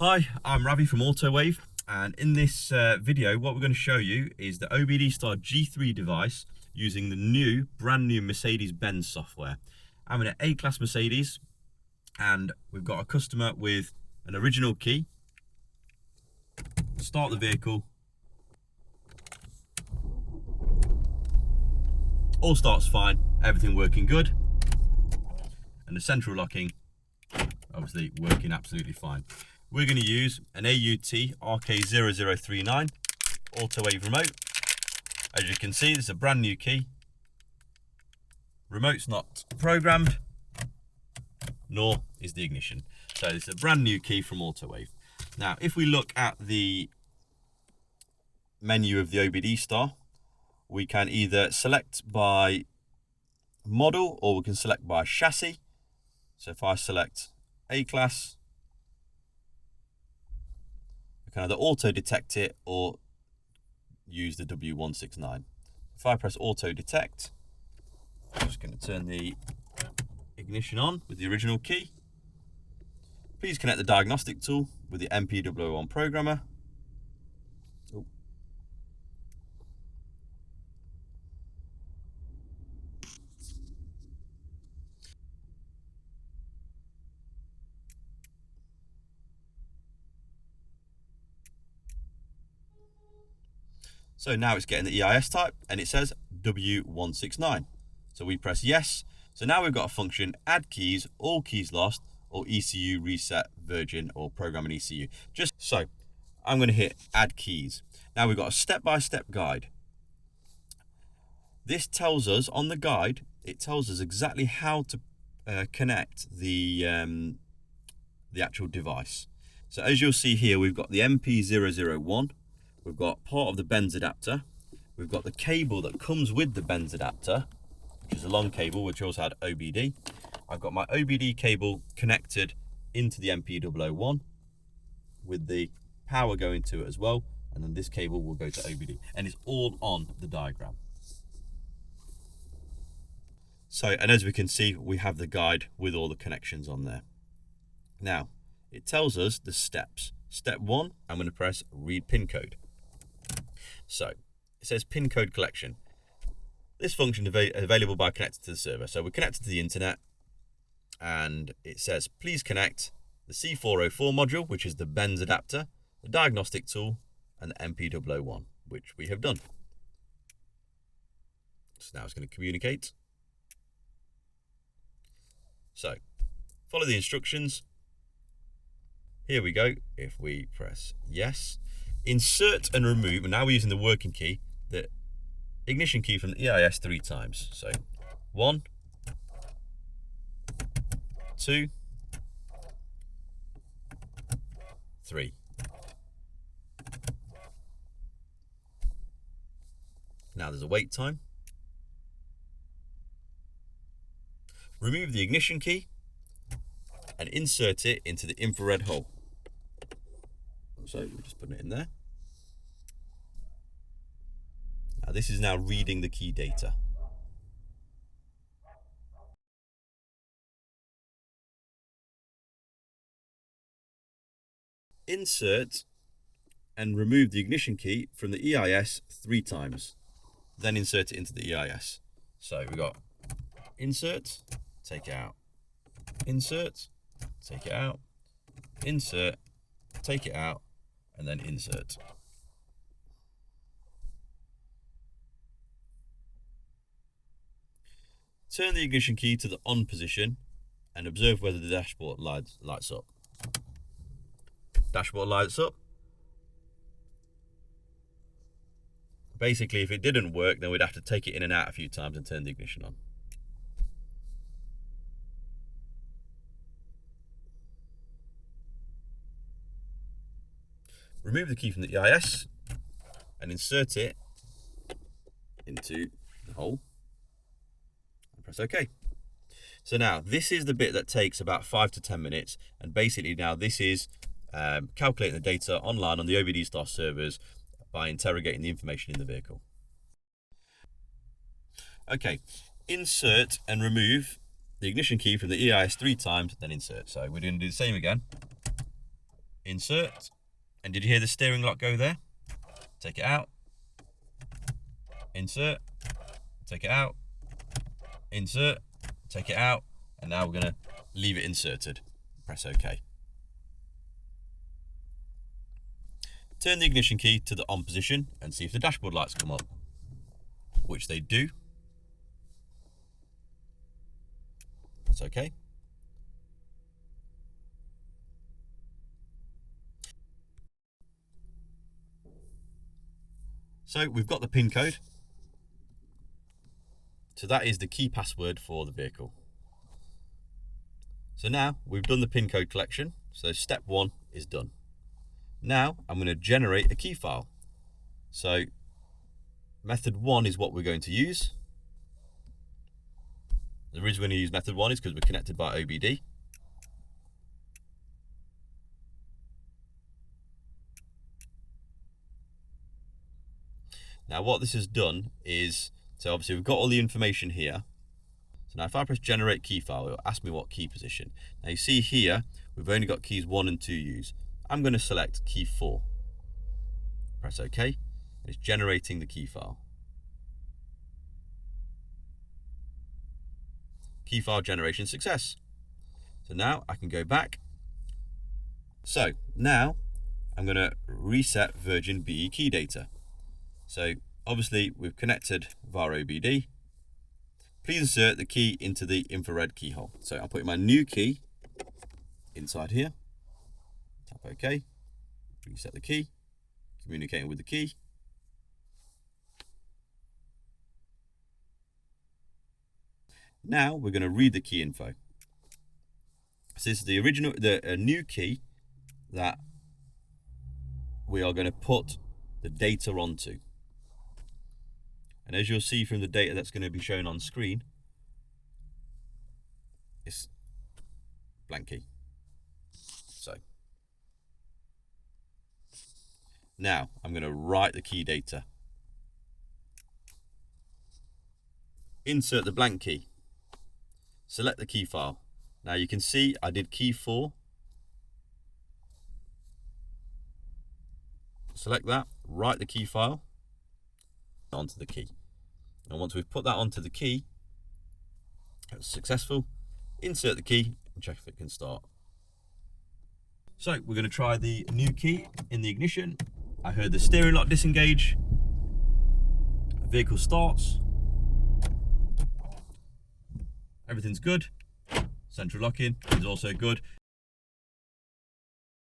Hi, I'm Ravi from AutoWave, and in this video what we're going to show you is the OBDSTAR G3 device using the brand new Mercedes-Benz software. I'm in an A-Class Mercedes and we've got a customer with an original key. Start the vehicle. All starts fine, everything working good, and the central locking obviously working absolutely fine. We're going to use an AUT RK0039 AutoWave remote. As you can see, this is a brand new key. Remote's not programmed, nor is the ignition. So it's a brand new key from AutoWave. Now, if we look at the menu of the OBDSTAR, we can either select by model or we can select by chassis. So if I select A-Class, we can either auto detect it or use the W169. If I press auto detect, I'm just going to turn the ignition on with the original key. Please connect the diagnostic tool with the MP001 programmer. So now it's getting the EIS type and it says W169. So we press yes. So now we've got a function, add keys, all keys lost, or ECU Reset Virgin, or programming ECU. Just so I'm going to hit add keys. Now we've got a step-by-step guide. This tells us on the guide, it tells us exactly how to connect the actual device. So as you'll see here, we've got the MP001. We've got part of the Benz adapter. We've got the cable that comes with the Benz adapter, which is a long cable, which also had OBD. I've got my OBD cable connected into the MP001 with the power going to it as well. And then this cable will go to OBD. And it's all on the diagram. So, and as we can see, we have the guide with all the connections on there. Now, it tells us the steps. Step 1, I'm going to press read pin code. So it says pin code collection. This function is available by connecting to the server. So we're connected to the internet and it says please connect the C404 module, which is the Benz adapter, the diagnostic tool, and the MP001, which we have done. So now it's going to communicate. So follow the instructions. Here we go. If we press yes, insert and remove, and now we're using the working key, the ignition key from the EIS 3 times. So 1, 2, 3. Now there's a wait time. Remove the ignition key and insert it into the infrared hole. So we're just putting it in there. Now this is now reading the key data. Insert and remove the ignition key from the EIS 3 times. Then insert it into the EIS. So we've got insert, take it out, insert, take it out, insert, take it out, and then insert. Turn the ignition key to the on position and observe whether the dashboard lights up. Dashboard lights up. Basically, if it didn't work, then we'd have to take it in and out a few times and turn the ignition on. Remove the key from the EIS and insert it into the hole and press OK. So now this is the bit that takes about 5 to 10 minutes, and basically now this is calculating the data online on the OBDSTAR servers by interrogating the information in the vehicle. Okay, insert and remove the ignition key from the EIS 3 times, then insert. So we're going to do the same again. insert, and did you hear the steering lock go there? Take it out, insert, take it out, insert, take it out, and now we're going to leave it inserted. Press OK. Turn the ignition key to the on position and see if the dashboard lights come up, which they do. That's OK. So we've got the PIN code. So that is the key password for the vehicle. So now we've done the PIN code collection. So step 1 is done. Now I'm going to generate a key file. So method 1 is what we're going to use. The reason we're going to use method 1 is because we're connected by OBD. Now what this has done is, so obviously we've got all the information here. So now if I press generate key file, it will ask me what key position. Now you see here, we've only got keys 1 and 2 used. I'm going to select key 4. Press OK. It's generating the key file. Key file generation success. So now I can go back. So now I'm going to reset Virgin BE key data. So obviously we've connected via OBD. Please insert the key into the infrared keyhole. So I'm putting my new key inside here. Tap OK. Reset the key. Communicating with the key. Now we're going to read the key info. So this is the original, the new key that we are going to put the data onto. And as you'll see from the data that's going to be shown on screen, it's blank key. So now I'm going to write the key data. Insert the blank key. Select the key file. Now you can see I did key 4. Select that, write the key file onto the key. And once we've put that onto the key, it's successful. Insert the key and check if it can start. So we're going to try the new key in the ignition. I heard the steering lock disengage. The vehicle starts. Everything's good. Central locking is also good.